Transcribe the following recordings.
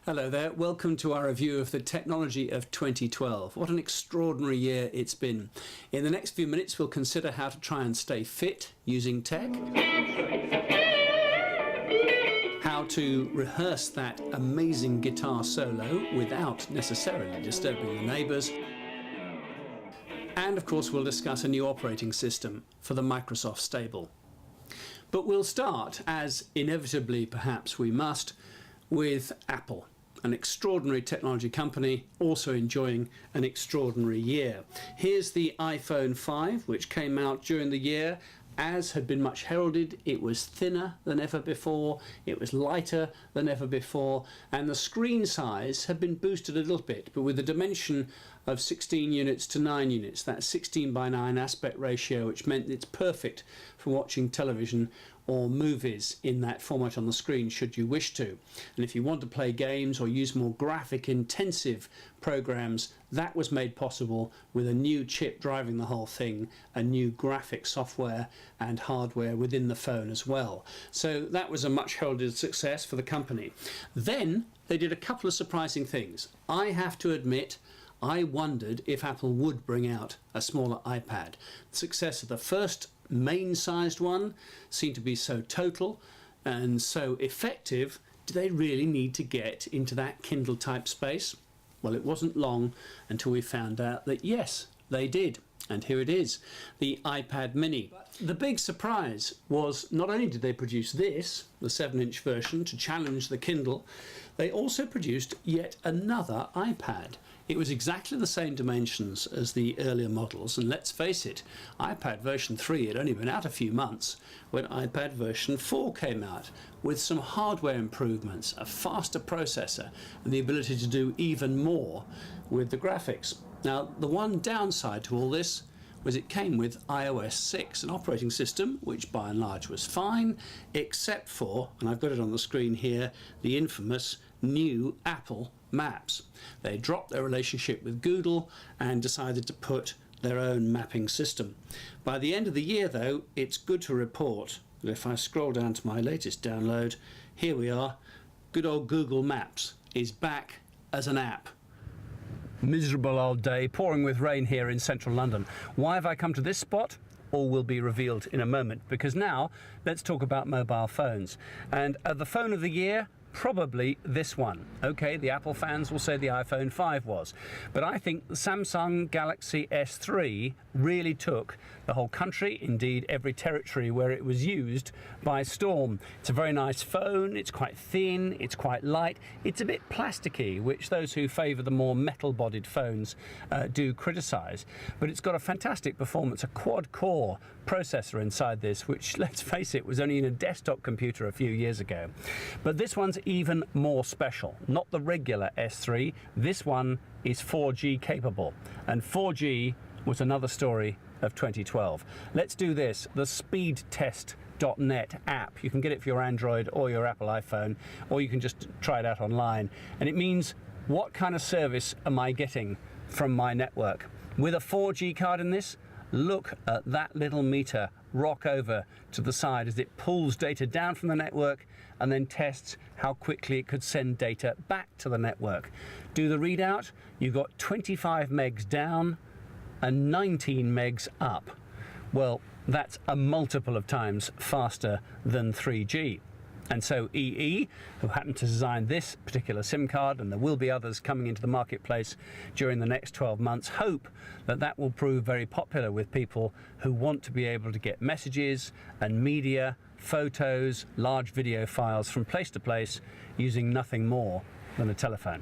Hello there, welcome to our review of the technology of 2012. What an extraordinary year it's been. In the next few minutes we'll consider how to try and stay fit using tech, how to rehearse that amazing guitar solo without necessarily disturbing the neighbours, and of course we'll discuss a new operating system for the Microsoft Stable. But we'll start, as inevitably perhaps we must, with Apple. An extraordinary technology company, also enjoying an extraordinary year. Here's the iPhone 5, which came out during the year. As had been much heralded, it was thinner than ever before, it was lighter than ever before, and the screen size had been boosted a little bit, but with a dimension of 16 units to 9 units, that 16:9 aspect ratio, which meant it's perfect for watching television or movies in that format on the screen should you wish to. And if you want to play games or use more graphic intensive programs, that was made possible with a new chip driving the whole thing, a new graphic software and hardware within the phone as well. So that was a much heralded success for the company. Then they did a couple of surprising things. I have to admit, I wondered if Apple would bring out a smaller iPad. The success of the first main-sized one seemed to be so total and so effective. Do they really need to get into that Kindle type space? Well, it wasn't long until we found out that yes, they did. And here it is, the iPad mini. The big surprise was not only did they produce this, the 7-inch version, to challenge the Kindle, they also produced yet another iPad. It was exactly the same dimensions as the earlier models, and let's face it, iPad version 3 had only been out a few months when iPad version 4 came out, with some hardware improvements, a faster processor, and the ability to do even more with the graphics. Now, the one downside to all this was it came with iOS 6, an operating system which by and large was fine, except for, and I've got it on the screen here, the infamous new Apple Maps. They dropped their relationship with Google and decided to put their own mapping system. By the end of the year though, it's good to report that if I scroll down to my latest download, here we are, good old Google Maps is back as an app. Miserable old day, pouring with rain here in central London. Why have I come to this spot? All will be revealed in a moment, because now let's talk about mobile phones. And the phone of the year, probably this one. Okay, the Apple fans will say the iPhone 5 was, but I think the Samsung Galaxy S3 really took the whole country, indeed every territory where it was used, by storm. It's a very nice phone, it's quite thin, it's quite light, it's a bit plasticky, which those who favour the more metal-bodied phones do criticise, but it's got a fantastic performance, a quad-core processor inside this, which, let's face it, was only in a desktop computer a few years ago. But this one's even more special. Not the regular S3, this one is 4G capable, and 4G was another story of 2012. Let's do this, the speedtest.net app. You can get it for your Android or your Apple iPhone, or you can just try it out online. And it means, what kind of service am I getting from my network? With a 4G card in this, look at that little meter rock over to the side as it pulls data down from the network and then tests how quickly it could send data back to the network. Do the readout, you've got 25 megs down and 19 megs up. Well, that's a multiple of times faster than 3G. And so EE, who happened to design this particular SIM card, and there will be others coming into the marketplace during the next 12 months, hope that that will prove very popular with people who want to be able to get messages and media, photos, large video files from place to place using nothing more than a telephone.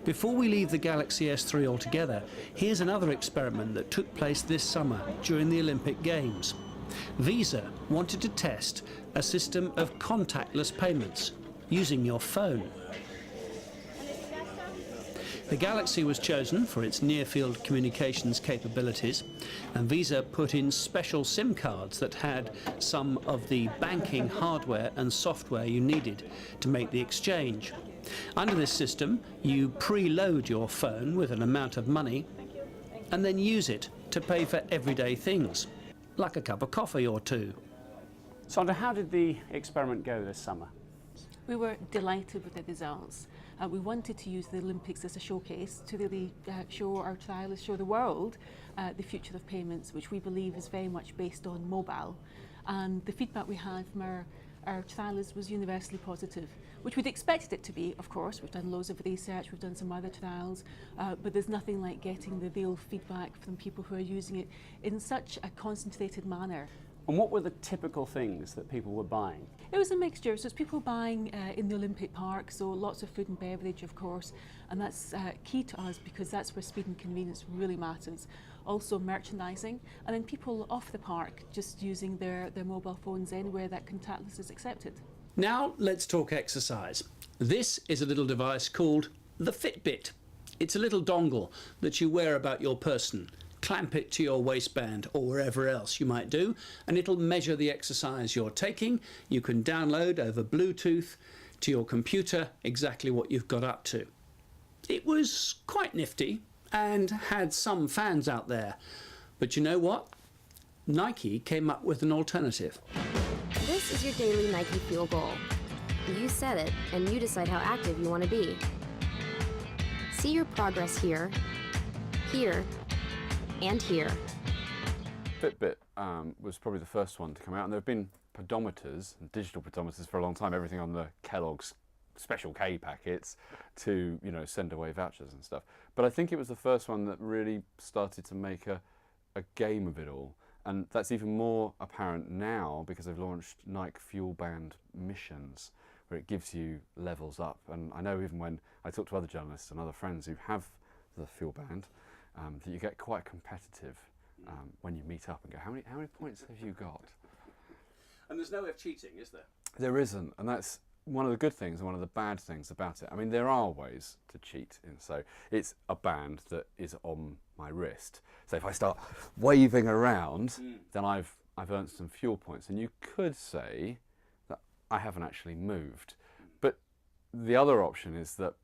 Before we leave the Galaxy S3 altogether, here's another experiment that took place this summer during the Olympic Games. Visa wanted to test a system of contactless payments using your phone. The Galaxy was chosen for its near-field communications capabilities, and Visa put in special SIM cards that had some of the banking hardware and software you needed to make the exchange. Under this system, you preload your phone with an amount of money and then use it to pay for everyday things, like a cup of coffee or two. Sandra, how did the experiment go this summer? We were delighted with the results. We wanted to use the Olympics as a showcase to really show our trialists, show the world the future of payments, which we believe is very much based on mobile. And the feedback we had from our trialists was universally positive, which we'd expected it to be, of course. We've done loads of research, we've done some other trials, but there's nothing like getting the real feedback from people who are using it in such a concentrated manner. And what were the typical things that people were buying? It was a mixture, so it's people buying in the Olympic Park, so lots of food and beverage, of course, and that's key to us because that's where speed and convenience really matters. Also merchandising, and then people off the park just using their mobile phones anywhere that contactless is accepted. Now let's talk exercise. This is a little device called the Fitbit. It's a little dongle that you wear about your person. Clamp it to your waistband or wherever else you might do, and it'll measure the exercise you're taking. You can download over Bluetooth to your computer exactly what you've got up to. It was quite nifty and had some fans out there, but you know what? Nike came up with an alternative. This is your daily Nike Fuel goal. You set it, and you decide how active you want to be. See your progress here, here, and here. Fitbit was probably the first one to come out, and there have been pedometers, digital pedometers for a long time, everything on the Kellogg's Special K packets to, you know, send away vouchers and stuff. But I think it was the first one that really started to make a game of it all. And that's even more apparent now because they've launched Nike Fuel Band missions, where it gives you levels up. And I know even when I talk to other journalists and other friends who have the Fuel Band, that you get quite competitive when you meet up and go, how many points have you got? And there's no way of cheating, is there? There isn't, and that's one of the good things and one of the bad things about it. I mean, there are ways to cheat, and so it's a band that is on my wrist. So if I start waving around, then I've earned some fuel points, and you could say that I haven't actually moved. But the other option is that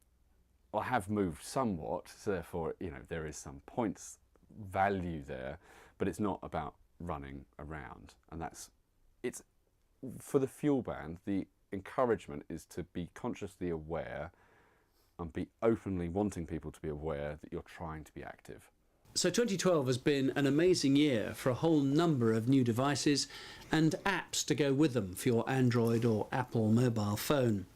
I have moved somewhat, so therefore, you know, there is some points value there, but it's not about running around, and it's for the fuel band. The encouragement is to be consciously aware and be openly wanting people to be aware that you're trying to be active. So 2012 has been an amazing year for a whole number of new devices and apps to go with them for your Android or Apple mobile phone.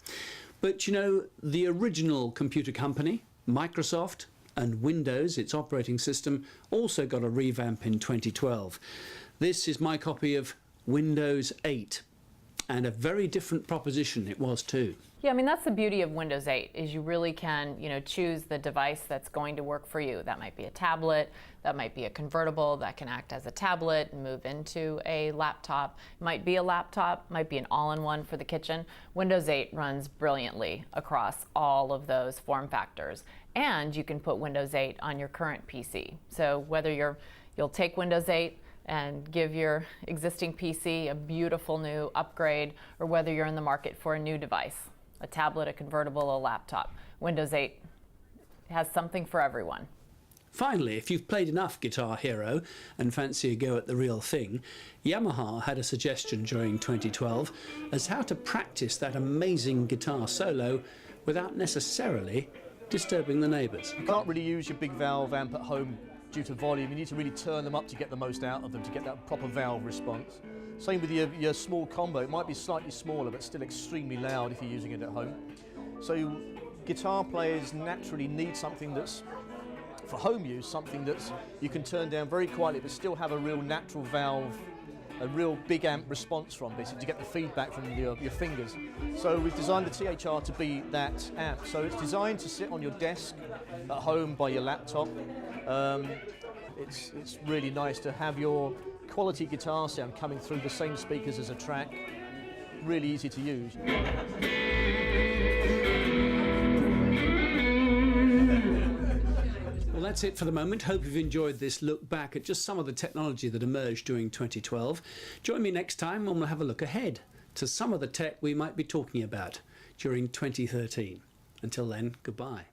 But you know, the original computer company, Microsoft, and Windows, its operating system, also got a revamp in 2012. This is my copy of Windows 8, and a very different proposition it was too. Yeah, I mean, that's the beauty of Windows 8, is you really can, choose the device that's going to work for you. That might be a tablet, that might be a convertible that can act as a tablet and move into a laptop. It might be a laptop, might be an all-in-one for the kitchen. Windows 8 runs brilliantly across all of those form factors. And you can put Windows 8 on your current PC. So whether you'll take Windows 8 and give your existing PC a beautiful new upgrade, or whether you're in the market for a new device, a tablet, a convertible, a laptop, Windows 8 has something for everyone. Finally, if you've played enough Guitar Hero and fancy a go at the real thing, Yamaha had a suggestion during 2012 as how to practice that amazing guitar solo without necessarily disturbing the neighbours. You can't really use your big valve amp at home due to volume. You need to really turn them up to get the most out of them, to get that proper valve response. Same with your small combo. It might be slightly smaller, but still extremely loud if you're using it at home. So guitar players naturally need something that's, for home use, something that you can turn down very quietly, but still have a real natural valve, a real big amp response from, basically, to get the feedback from your fingers. So we've designed the THR to be that amp. So it's designed to sit on your desk at home by your laptop. It's really nice to have your quality guitar sound coming through the same speakers as a track. Really easy to use. Well, that's it for the moment. Hope you've enjoyed this look back at just some of the technology that emerged during 2012. Join me next time when we'll have a look ahead to some of the tech we might be talking about during 2013. Until then, goodbye.